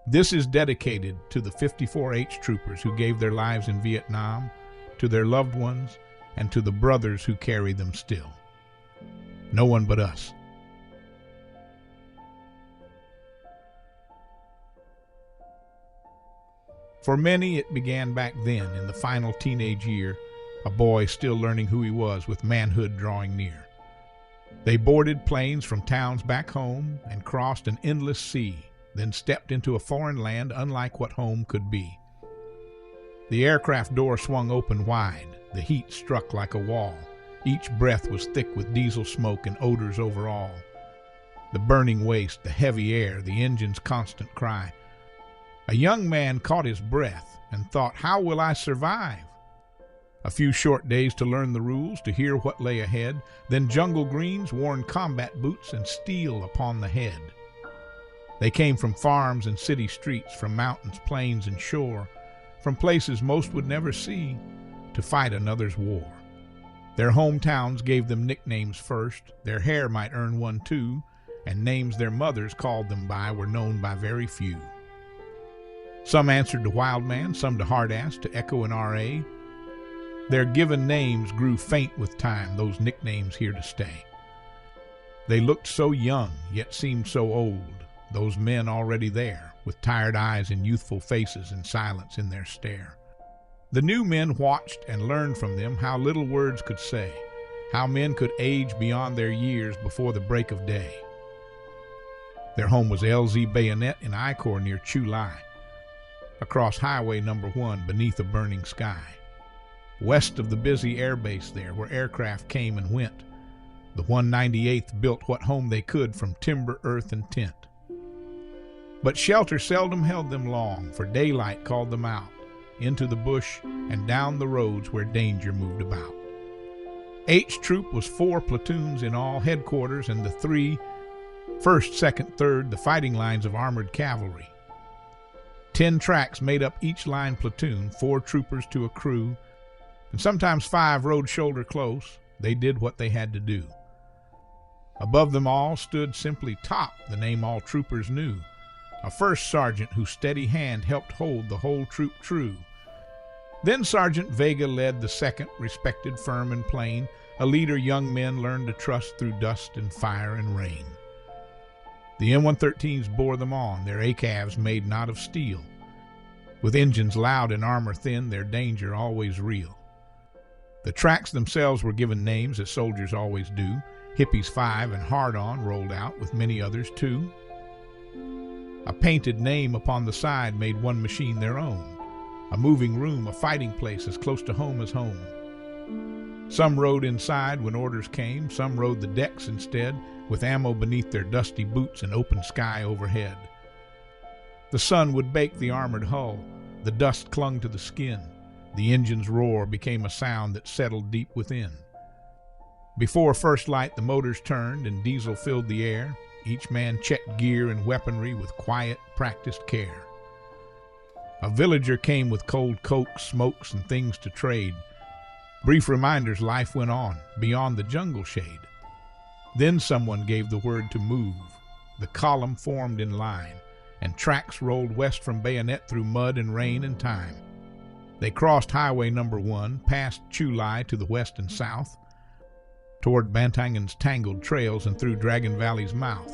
This is dedicated to the 54H troopers who gave their lives in Vietnam, to their loved ones, and to the brothers who carry them still. No one but us. For many, it began back then, in the final teenage year, a boy still learning who he was with manhood drawing near. They boarded planes from towns back home and crossed an endless sea, then stepped into a foreign land unlike what home could be. The aircraft door swung open wide, the heat struck like a wall. Each breath was thick with diesel smoke and odors over all. The burning waste, the heavy air, the engine's constant cry. A young man caught his breath and thought, how will I survive? A few short days to learn the rules, to hear what lay ahead, then jungle greens, worn combat boots, and steel upon the head. They came from farms and city streets, from mountains, plains, and shore, from places most would never see, to fight another's war. Their hometowns gave them nicknames first, their hair might earn one too, and names their mothers called them by were known by very few. Some answered to Wild Man, some to Hard Ass, to Echo and R.A. Their given names grew faint with time, those nicknames here to stay. They looked so young, yet seemed so old, those men already there, with tired eyes and youthful faces and silence in their stare. The new men watched and learned from them how little words could say, how men could age beyond their years before the break of day. Their home was LZ Bayonet in I Corps near Chu Lai, across Highway number 1 beneath a burning sky. West of the busy airbase there, where aircraft came and went, the 198th built what home they could from timber, earth, and tent. But shelter seldom held them long, for daylight called them out, into the bush and down the roads where danger moved about. H Troop was 4 platoons in all, headquarters, and the 3, 1st, 2nd, 3rd, the fighting lines of armored cavalry. 10 tracks made up each line platoon, 4 troopers to a crew, and sometimes 5 rode shoulder close. They did what they had to do. Above them all stood simply Top, the name all troopers knew, a first sergeant whose steady hand helped hold the whole troop true. Then Sergeant Vega led the 2nd, respected, firm, and plain, a leader young men learned to trust through dust and fire and rain. The M113s bore them on, their ACAVs made not of steel. With engines loud and armor thin, their danger always real. The tracks themselves were given names, as soldiers always do. Hippies 5 and Hard On rolled out, with many others too. A painted name upon the side made one machine their own. A moving room, a fighting place as close to home as home. Some rode inside when orders came, some rode the decks instead, with ammo beneath their dusty boots and open sky overhead. The sun would bake the armored hull, the dust clung to the skin, the engine's roar became a sound that settled deep within. Before first light the motors turned and diesel filled the air. Each man checked gear and weaponry with quiet, practiced care. A villager came with cold cokes, smokes, and things to trade. Brief reminders life went on, beyond the jungle shade. Then someone gave the word to move. The column formed in line, and tracks rolled west from Bayonet through mud and rain and time. They crossed Highway number 1, past Chu Lai to the west and south, toward Bantangan's tangled trails and through Dragon Valley's mouth.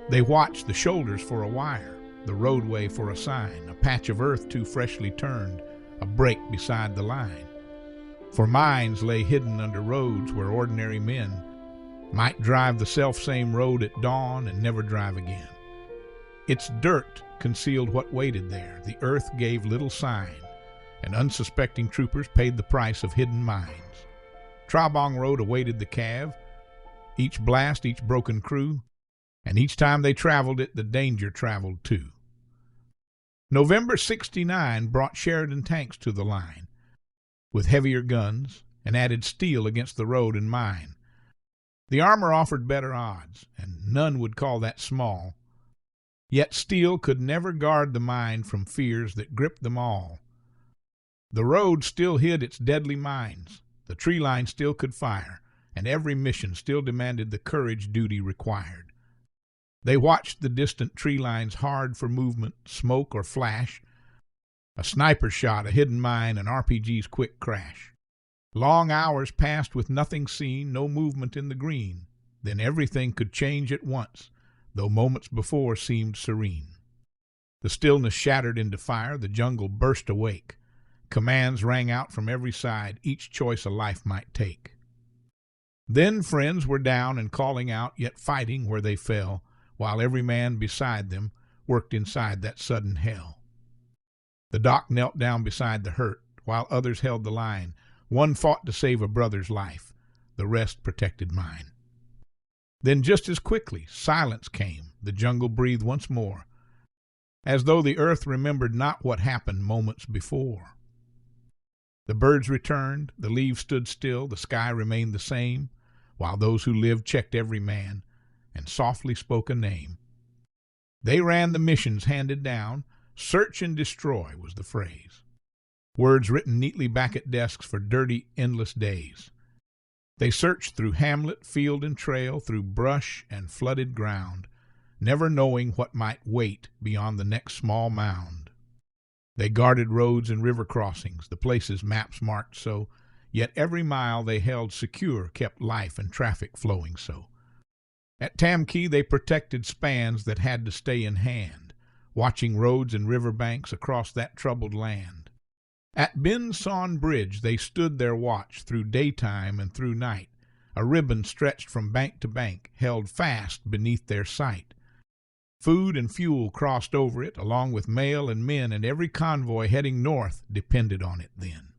They watched the shoulders for a wire, the roadway for a sign, a patch of earth too freshly turned, a break beside the line. For mines lay hidden under roads where ordinary men might drive the selfsame road at dawn and never drive again. Its dirt concealed what waited there. The earth gave little sign, and unsuspecting troopers paid the price of hidden mines. Trabong Road awaited the cav, each blast, each broken crew, and each time they traveled it, the danger traveled too. November '69 brought Sheridan tanks to the line, with heavier guns, and added steel against the road and mine. The armor offered better odds, and none would call that small. Yet steel could never guard the mind from fears that gripped them all. The road still hid its deadly mines, the tree line still could fire, and every mission still demanded the courage duty required. They watched the distant tree lines hard for movement, smoke or flash, a sniper shot, a hidden mine, an RPG's quick crash. Long hours passed with nothing seen, no movement in the green. Then everything could change at once, though moments before seemed serene. The stillness shattered into fire, the jungle burst awake. Commands rang out from every side, each choice a life might take. Then friends were down and calling out, yet fighting where they fell, while every man beside them worked inside that sudden hell. The doc knelt down beside the hurt, while others held the line. One fought to save a brother's life, the rest protected mine. Then just as quickly, silence came, the jungle breathed once more, as though the earth remembered not what happened moments before. The birds returned, the leaves stood still, the sky remained the same, while those who lived checked every man and softly spoke a name. They ran the missions handed down, search and destroy was the phrase. Words written neatly back at desks for dirty, endless days. They searched through hamlet, field, and trail, through brush and flooded ground, never knowing what might wait beyond the next small mound. They guarded roads and river crossings, the places maps marked so, yet every mile they held secure kept life and traffic flowing so. At Tamkey they protected spans that had to stay in hand, watching roads and river banks across that troubled land. At Binh Son Bridge they stood their watch through daytime and through night, a ribbon stretched from bank to bank, held fast beneath their sight. Food and fuel crossed over it, along with mail and men, and every convoy heading north depended on it then.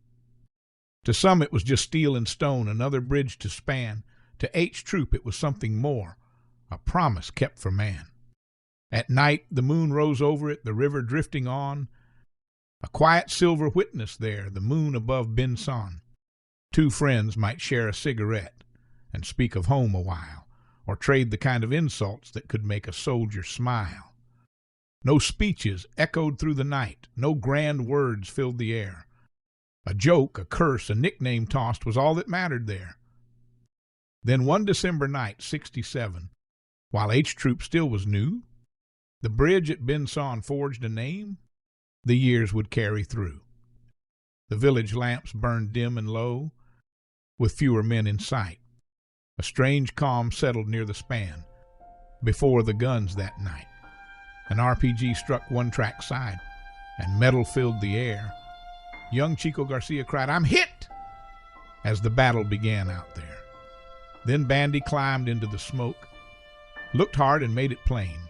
To some it was just steel and stone, another bridge to span. To H Troop it was something more, a promise kept for man. At night the moon rose over it, the river drifting on, a quiet silver witness there, the moon above Binh Son. Two friends might share a cigarette and speak of home a while, or trade the kind of insults that could make a soldier smile. No speeches echoed through the night, no grand words filled the air. A joke, a curse, a nickname tossed was all that mattered there. Then one December night, 67, while H Troop still was new, the bridge at Binh Son forged a name the years would carry through. The village lamps burned dim and low, with fewer men in sight. A strange calm settled near the span, before the guns that night. An RPG struck one track side, and metal filled the air. Young Chico Garcia cried, "I'm hit!" as the battle began out there. Then Bandy climbed into the smoke, looked hard and made it plain.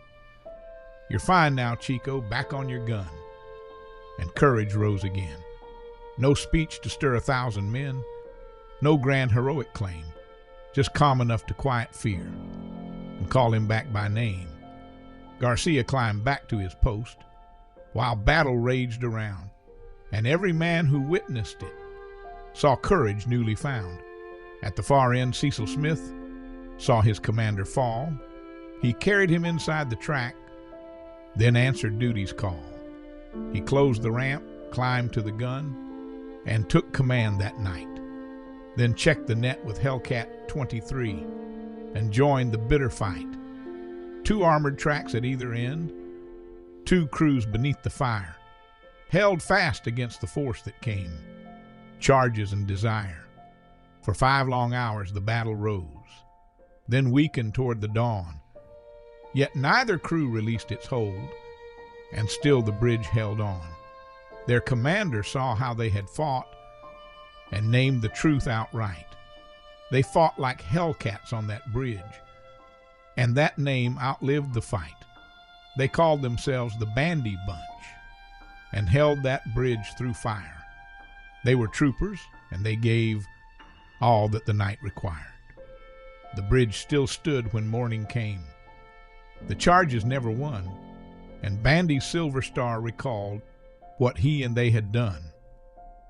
"You're fine now, Chico, back on your gun." And courage rose again. No speech to stir 1,000 men, no grand heroic claim, just calm enough to quiet fear and call him back by name. Garcia climbed back to his post, while battle raged around, and every man who witnessed it saw courage newly found. At the far end, Cecil Smith saw his commander fall. He carried him inside the track, then answered duty's call. He closed the ramp, climbed to the gun, and took command that night. Then checked the net with Hellcat 23 and joined the bitter fight. 2 armored tracks at either end, 2 crews beneath the fire, held fast against the force that came, charges and desire. For 5 long hours the battle rose, then weakened toward the dawn. Yet neither crew released its hold, and still the bridge held on. Their commander saw how they had fought and named the truth outright. They fought like Hellcats on that bridge, and that name outlived the fight. They called themselves the Bandy Bunch and held that bridge through fire. They were troopers, and they gave all that the night required. The bridge still stood when morning came. The charges never won, and Bandy's silver star recalled what he and they had done.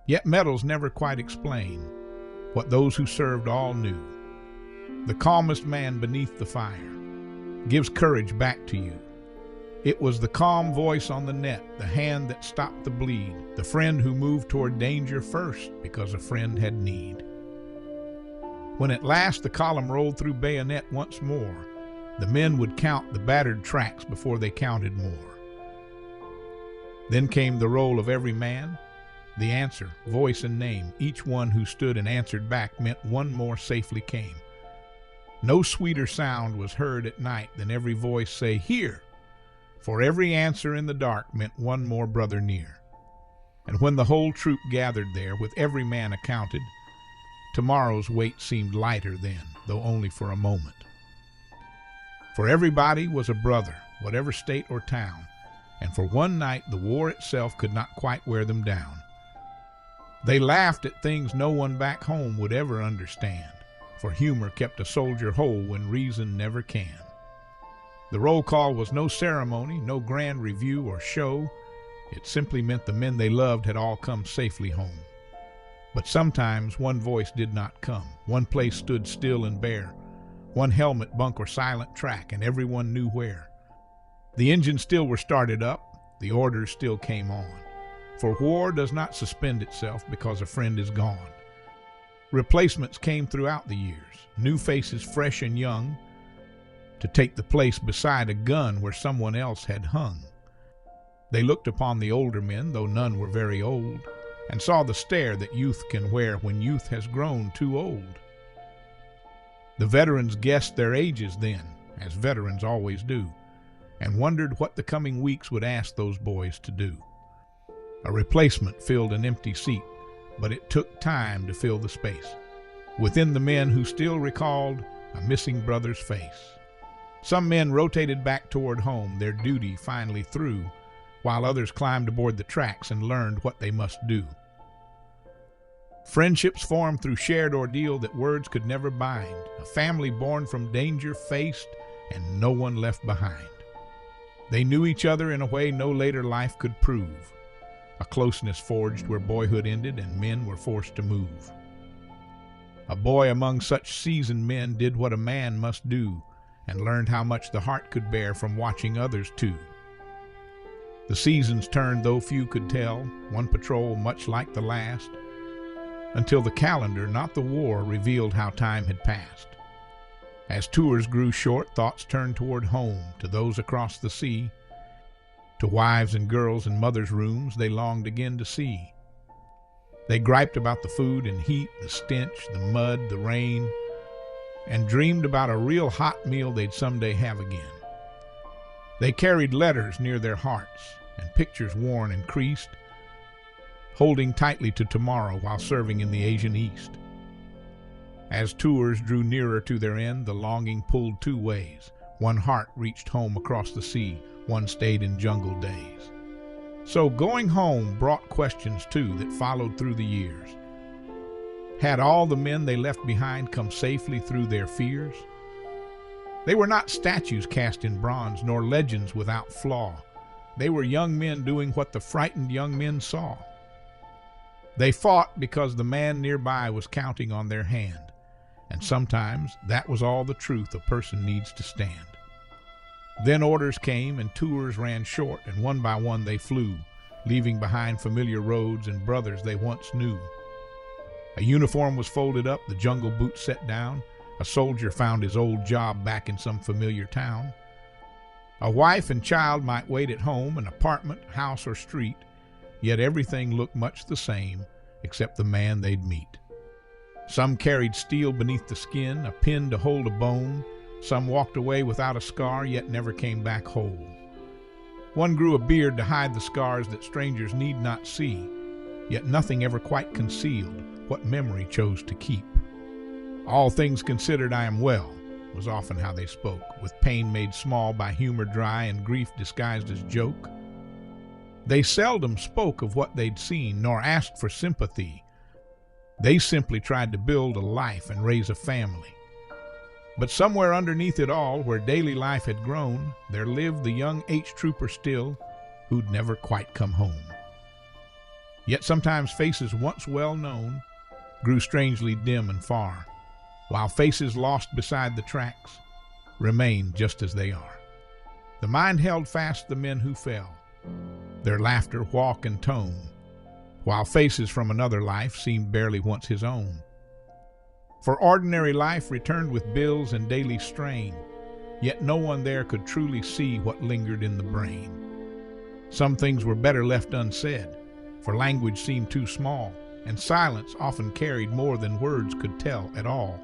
Yet medals never quite explain what those who served all knew. The calmest man beneath the fire gives courage back to you. It was the calm voice on the net, the hand that stopped the bleed, the friend who moved toward danger first because a friend had need. When at last the column rolled through bayonet once more, The men would count the battered tracks before they counted more. Then came the roll of every man, the answer, voice and name. Each one who stood and answered back meant one more safely came. No sweeter sound was heard at night than every voice say, "Here!" For every answer in the dark meant one more brother near. And when the whole troop gathered there, with every man accounted, tomorrow's weight seemed lighter then, though only for a moment. For everybody was a brother, whatever state or town, and for one night the war itself could not quite wear them down. They laughed at things no one back home would ever understand, for humor kept a soldier whole when reason never can. The roll call was no ceremony, no grand review or show. It simply meant the men they loved had all come safely home. But sometimes one voice did not come, one place stood still and bare, one helmet, bunk, or silent track, and everyone knew where. The engines still were started up, the orders still came on. For war does not suspend itself because a friend is gone. Replacements came throughout the years, new faces fresh and young, to take the place beside a gun where someone else had hung. They looked upon the older men, though none were very old, and saw the stare that youth can wear when youth has grown too old. The veterans guessed their ages then, as veterans always do, and wondered what the coming weeks would ask those boys to do. A replacement filled an empty seat, but it took time to fill the space within the men who still recalled a missing brother's face. Some men rotated back toward home, their duty finally through, while others climbed aboard the tracks and learned what they must do. Friendships formed through shared ordeal that words could never bind, a family born from danger faced and no one left behind. They knew each other in a way no later life could prove, a closeness forged where boyhood ended and men were forced to move. A boy among such seasoned men did what a man must do, and learned how much the heart could bear from watching others too. The seasons turned, though few could tell, one patrol much like the last, until the calendar, not the war, revealed how time had passed. As tours grew short, thoughts turned toward home, to those across the sea, to wives and girls in mothers' rooms they longed again to see. They griped about the food and heat, the stench, the mud, the rain, and dreamed about a real hot meal they'd someday have again. They carried letters near their hearts and pictures worn and creased, holding tightly to tomorrow while serving in the Asian East. As tours drew nearer to their end, the longing pulled two ways. One heart reached home across the sea, one stayed in jungle days. So going home brought questions too that followed through the years. Had all the men they left behind come safely through their fears? They were not statues cast in bronze, nor legends without flaw. They were young men doing what the frightened young men saw. They fought because the man nearby was counting on their hand, and sometimes that was all the truth a person needs to stand. Then orders came and tours ran short, and one by one they flew, leaving behind familiar roads and brothers they once knew. A uniform was folded up, the jungle boots set down. A soldier found his old job back in some familiar town. A wife and child might wait at home, an apartment, house, or street, yet everything looked much the same except the man they'd meet. Some carried steel beneath the skin, a pin to hold a bone. Some walked away without a scar, yet never came back whole. One grew a beard to hide the scars that strangers need not see, yet nothing ever quite concealed what memory chose to keep. All things considered, I am well, was often how they spoke, with pain made small by humor dry and grief disguised as joke. They seldom spoke of what they'd seen, nor asked for sympathy. They simply tried to build a life and raise a family. But somewhere underneath it all, where daily life had grown, there lived the young H-trooper still, who'd never quite come home. Yet sometimes faces once well known grew strangely dim and far, while faces lost beside the tracks remained just as they are. The mind held fast the men who fell, their laughter, walk, and tone, while faces from another life seemed barely once his own. For ordinary life returned with bills and daily strain, yet no one there could truly see what lingered in the brain. Some things were better left unsaid, for language seemed too small, and silence often carried more than words could tell at all.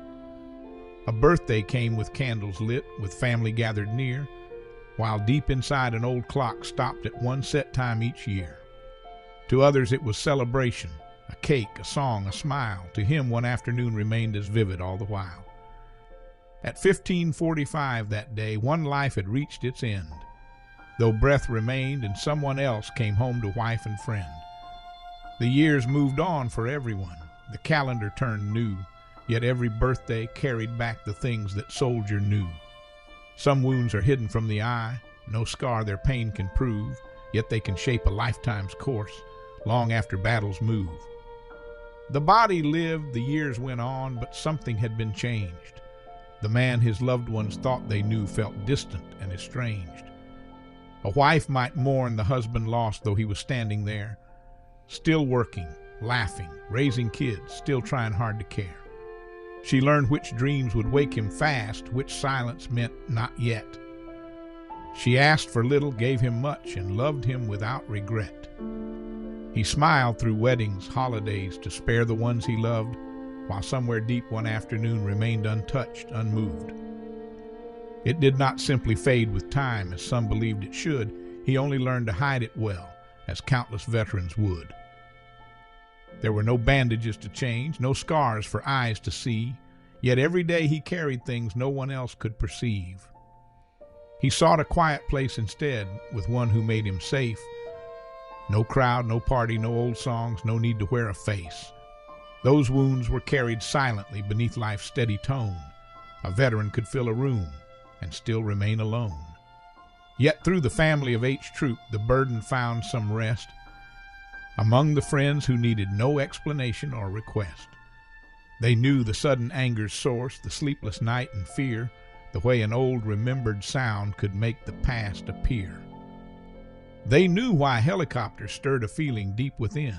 A birthday came with candles lit, with family gathered near, while deep inside an old clock stopped at one set time each year. To others it was celebration, a cake, a song, a smile. To him one afternoon remained as vivid all the while. At 15:45 that day, one life had reached its end, though breath remained and someone else came home to wife and friend. The years moved on for everyone. The calendar turned new, yet every birthday carried back the things that soldier knew. Some wounds are hidden from the eye, no scar their pain can prove, yet they can shape a lifetime's course, long after battles move. The body lived, the years went on, but something had been changed. The man his loved ones thought they knew felt distant and estranged. A wife might mourn the husband lost, though he was standing there, still working, laughing, raising kids, still trying hard to care. She learned which dreams would wake him fast, which silence meant not yet. She asked for little, gave him much, and loved him without regret. He smiled through weddings, holidays, to spare the ones he loved, while somewhere deep one afternoon remained untouched, unmoved. It did not simply fade with time, as some believed it should. He only learned to hide it well, as countless veterans would. There were no bandages to change, no scars for eyes to see, yet every day he carried things no one else could perceive. He sought a quiet place instead, with one who made him safe. No crowd, no party, no old songs, no need to wear a face. Those wounds were carried silently beneath life's steady tone. A veteran could fill a room and still remain alone. Yet through the family of H Troop, the burden found some rest among the friends who needed no explanation or request. They knew the sudden anger's source, the sleepless night and fear, the way an old remembered sound could make the past appear. They knew why helicopters stirred a feeling deep within,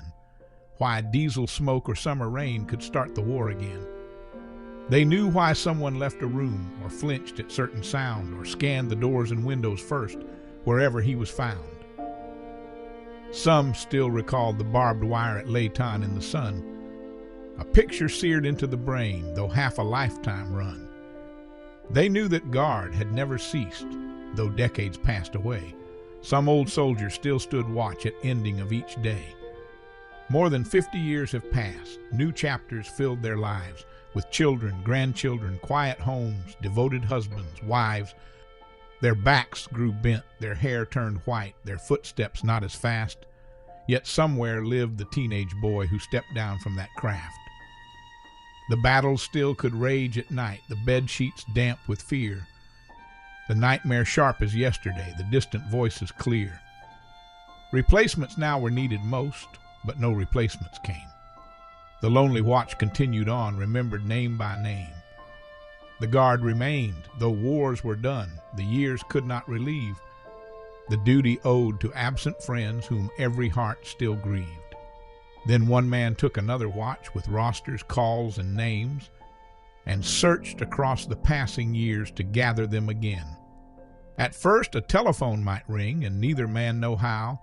why diesel smoke or summer rain could start the war again. They knew why someone left a room or flinched at certain sound or scanned the doors and windows first, wherever he was found. Some still recalled the barbed wire at Layton in the sun, a picture seared into the brain, though half a lifetime run. They knew that guard had never ceased, though decades passed away. Some old soldiers still stood watch at ending of each day. More than 50 years have passed. New chapters filled their lives, with children, grandchildren, quiet homes, devoted husbands, wives. Their backs grew bent, their hair turned white, their footsteps not as fast. Yet somewhere lived the teenage boy who stepped down from that craft. The battles still could rage at night, the bed sheets damp with fear. The nightmare sharp as yesterday, the distant voices clear. Replacements now were needed most, but no replacements came. The lonely watch continued on, remembered name by name. The guard remained, though wars were done, the years could not relieve the duty owed to absent friends whom every heart still grieved. Then one man took another watch with rosters, calls, and names, and searched across the passing years to gather them again. At first a telephone might ring, and neither man know how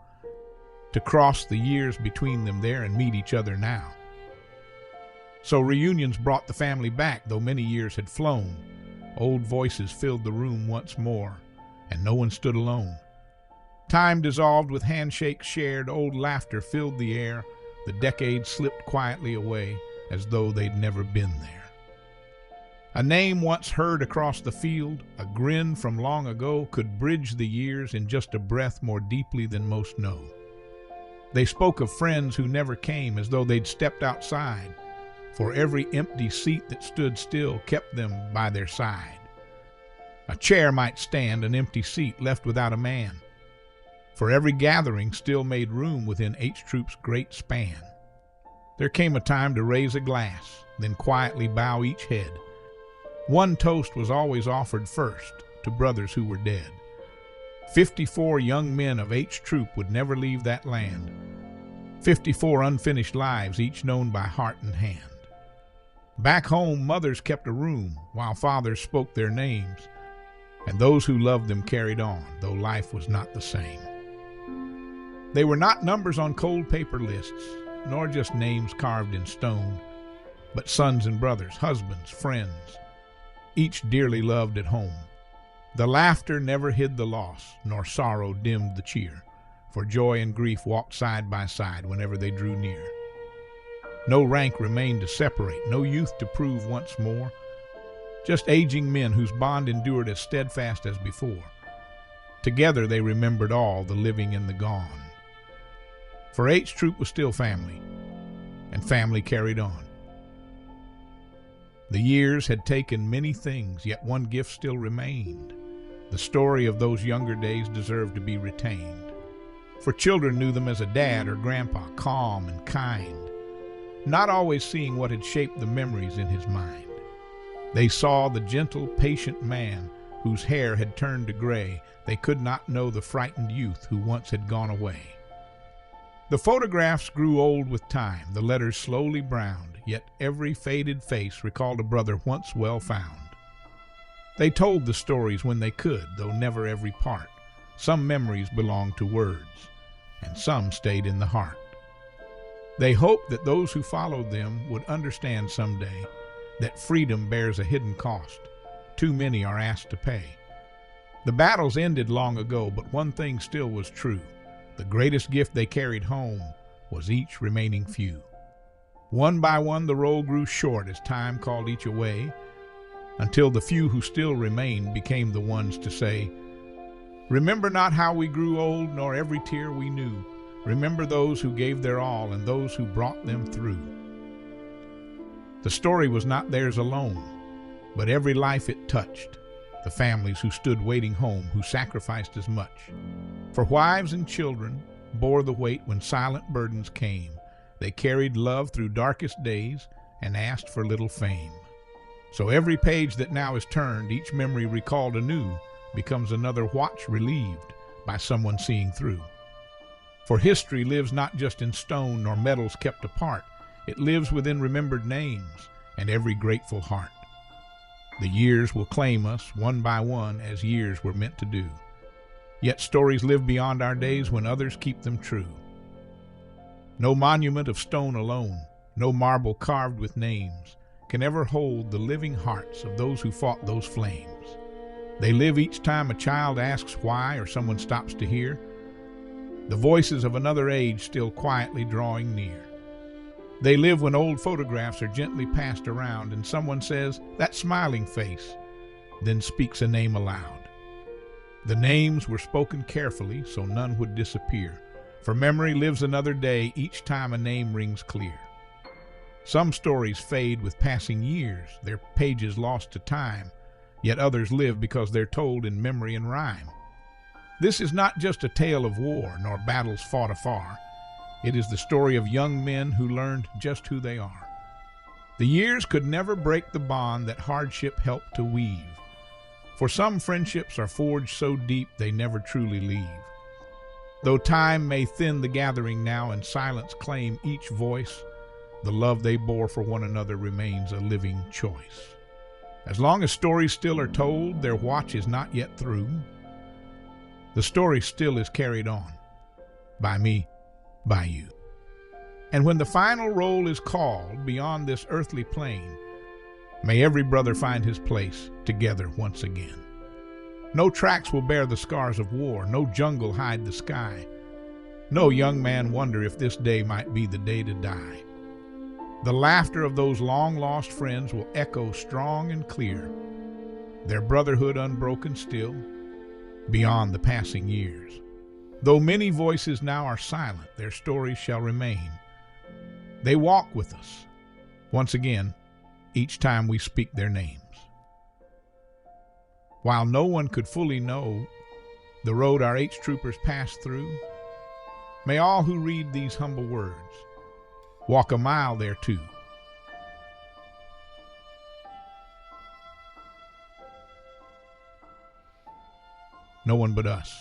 to cross the years between them there and meet each other now. So reunions brought the family back, though many years had flown. Old voices filled the room once more, and no one stood alone. Time dissolved with handshakes shared, old laughter filled the air. The decades slipped quietly away, as though they'd never been there. A name once heard across the field, a grin from long ago, could bridge the years in just a breath more deeply than most know. They spoke of friends who never came, as though they'd stepped outside, for every empty seat that stood still kept them by their side. A chair might stand, an empty seat left without a man, for every gathering still made room within H Troop's great span. There came a time to raise a glass, then quietly bow each head. One toast was always offered first, to brothers who were dead. 54 young men of H Troop would never leave that land. 54 unfinished lives, each known by heart and hand. Back home, mothers kept a room, while fathers spoke their names. and those who loved them carried on, though life was not the same. They were not numbers on cold paper lists, nor just names carved in stone, but sons and brothers, husbands, friends, each dearly loved at home. The laughter never hid the loss, nor sorrow dimmed the cheer, for joy and grief walked side by side whenever they drew near. No rank remained to separate, no youth to prove once more, just aging men whose bond endured as steadfast as before. Together they remembered all, the living and the gone. For H Troop was still family, and family carried on. The years had taken many things, yet one gift still remained. The story of those younger days deserved to be retained. For children knew them as a dad or grandpa, calm and kind, not always seeing what had shaped the memories in his mind. They saw the gentle, patient man whose hair had turned to gray. They could not know the frightened youth who once had gone away. The photographs grew old with time, the letters slowly browned, yet every faded face recalled a brother once well found. They told the stories when they could, though never every part. Some memories belonged to words, and some stayed in the heart. They hoped that those who followed them would understand someday that freedom bears a hidden cost. Too many are asked to pay. The battles ended long ago, but one thing still was true. The greatest gift they carried home was each remaining few. One by one the roll grew short as time called each away, until the few who still remained became the ones to say, "Remember not how we grew old, nor every tear we knew. Remember those who gave their all and those who brought them through." The story was not theirs alone, but every life it touched. The families who stood waiting home, who sacrificed as much. For wives and children bore the weight when silent burdens came. They carried love through darkest days and asked for little fame. So every page that now is turned, each memory recalled anew, becomes another watch relieved by someone seeing through. For history lives not just in stone nor medals kept apart. It lives within remembered names and every grateful heart. The years will claim us one by one as years were meant to do. Yet stories live beyond our days when others keep them true. No monument of stone alone, no marble carved with names, can ever hold the living hearts of those who fought those flames. They live each time a child asks why or someone stops to hear. The voices of another age still quietly drawing near. They live when old photographs are gently passed around and someone says, "That smiling face," then speaks a name aloud. The names were spoken carefully so none would disappear, for memory lives another day each time a name rings clear. Some stories fade with passing years, their pages lost to time, yet others live because they're told in memory and rhyme. This is not just a tale of war nor battles fought afar. It is the story of young men who learned just who they are. The years could never break the bond that hardship helped to weave. For some friendships are forged so deep they never truly leave. Though time may thin the gathering now and silence claim each voice, the love they bore for one another remains a living choice. As long as stories still are told, their watch is not yet through. The story still is carried on, by me, by you. And when the final roll is called beyond this earthly plane, may every brother find his place together once again. No tracks will bear the scars of war, no jungle hide the sky. No young man wonder if this day might be the day to die. The laughter of those long-lost friends will echo strong and clear, their brotherhood unbroken still, beyond the passing years. Though many voices now are silent, their stories shall remain. They walk with us, once again, each time we speak their names. While no one could fully know the road our H-Troopers passed through, may all who read these humble words walk a mile there too. No one but us.